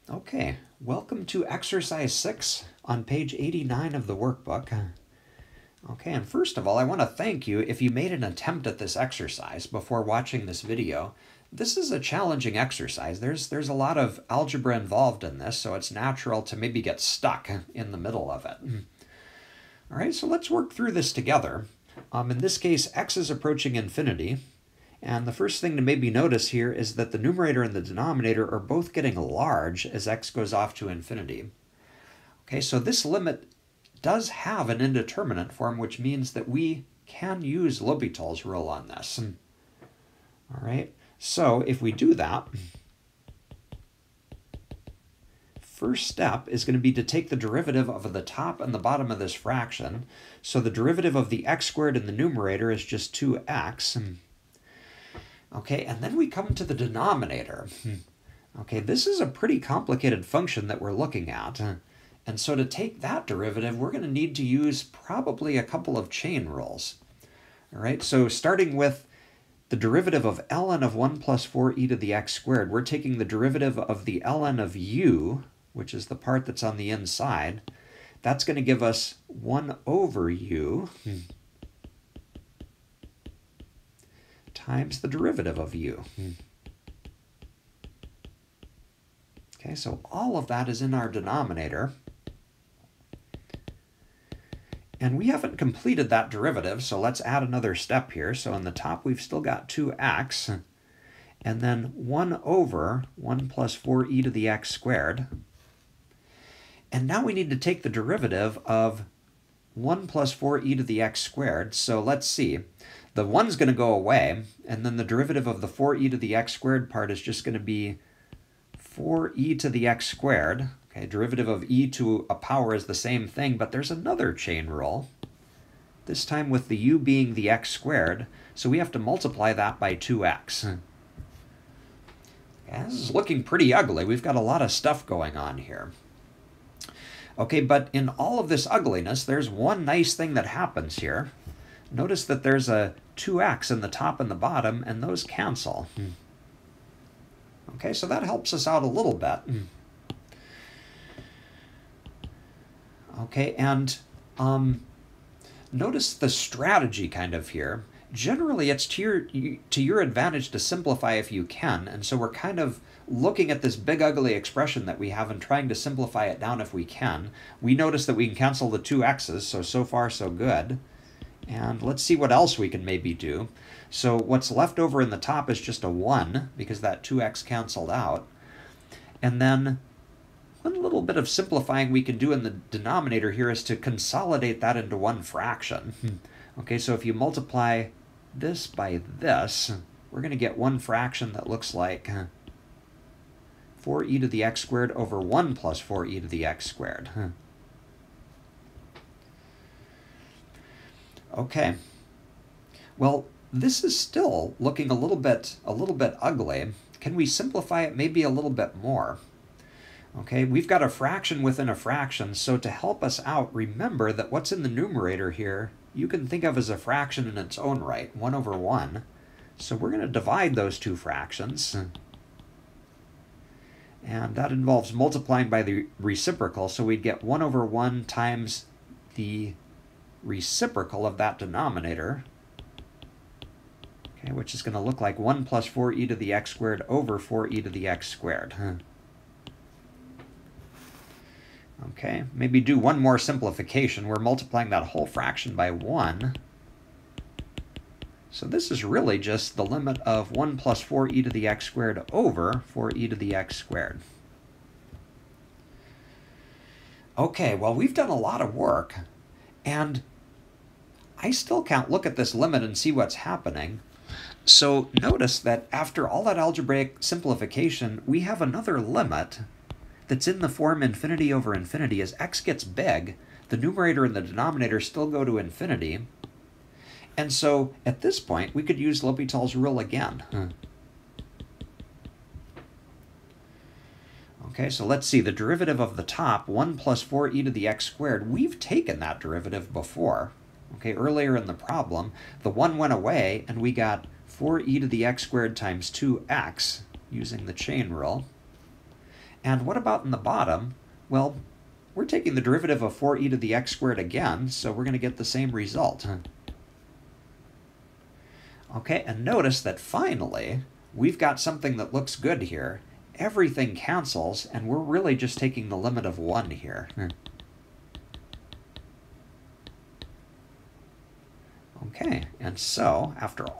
Okay, welcome to exercise 6 on page 89 of the workbook. Okay, and first of all, I want to thank you if you made an attempt at this exercise before watching this video. This is a challenging exercise. There's a lot of algebra involved in this, so it's natural to maybe get stuck in the middle of it. All right, so let's work through this together. In this case, x is approaching infinity. And the first thing to maybe notice here is that the numerator and the denominator are both getting large as x goes off to infinity. Okay, so this limit does have an indeterminate form, which means that we can use L'Hopital's rule on this. All right, so if we do that, first step is going to be to take the derivative of the top and the bottom of this fraction. So the derivative of the x squared in the numerator is just 2x. Okay, and then we come to the denominator. Okay, this is a pretty complicated function that we're looking at. And so to take that derivative, we're going to need to use probably a couple of chain rules. All right, so starting with the derivative of ln of 1 plus 4e to the x squared, we're taking the derivative of the ln of u, which is the part that's on the inside. That's going to give us 1 over u. Times the derivative of u. Okay, so all of that is in our denominator. And we haven't completed that derivative, so let's add another step here. So on the top, we've still got 2x, and then 1 over 1 plus 4e to the x squared. And now we need to take the derivative of 1 plus 4e to the x squared. So let's see. The 1's going to go away, and then the derivative of the 4e to the x squared part is just going to be 4e to the x squared. Okay, derivative of e to a power is the same thing, but there's another chain rule, this time with the u being the x squared, so we have to multiply that by 2x. Okay, this is looking pretty ugly. We've got a lot of stuff going on here. Okay, but in all of this ugliness, there's one nice thing that happens here. Notice that there's a 2x in the top and the bottom, and those cancel. Okay, so that helps us out a little bit. Okay, and notice the strategy kind of here. Generally, it's to your advantage to simplify if you can, and so we're kind of looking at this big ugly expression that we have and trying to simplify it down if we can. We notice that we can cancel the 2x's, so far so good. And let's see what else we can maybe do. So what's left over in the top is just a 1, because that 2x canceled out. And then one little bit of simplifying we can do in the denominator here is to consolidate that into one fraction. Okay, so if you multiply this by this, we're going to get one fraction that looks like 4e to the x squared over 1 plus 4e to the x squared. Okay, well, this is still looking a little bit ugly. Can we simplify it maybe a little bit more? Okay, we've got a fraction within a fraction, so to help us out, remember that what's in the numerator here, you can think of as a fraction in its own right, 1 over 1. So we're going to divide those two fractions. And that involves multiplying by the reciprocal, so we'd get 1 over 1 times the reciprocal of that denominator, okay, which is going to look like 1 plus 4e to the x squared over 4e to the x squared. Okay, maybe do one more simplification. We're multiplying that whole fraction by 1. So this is really just the limit of 1 plus 4e to the x squared over 4e to the x squared. Okay, well, we've done a lot of work, and I still can't look at this limit and see what's happening. So notice that after all that algebraic simplification, we have another limit that's in the form infinity over infinity. As x gets big, the numerator and the denominator still go to infinity. And so at this point, we could use L'Hopital's rule again. Okay, so let's see. The derivative of the top, 1 plus 4e to the x squared, we've taken that derivative before. Okay, earlier in the problem, the 1 went away, and we got 4e to the x squared times 2x using the chain rule. And what about in the bottom? Well, we're taking the derivative of 4e to the x squared again, so we're going to get the same result. Okay, and notice that finally, we've got something that looks good here. Everything cancels, and we're really just taking the limit of 1 here. Okay, and so, after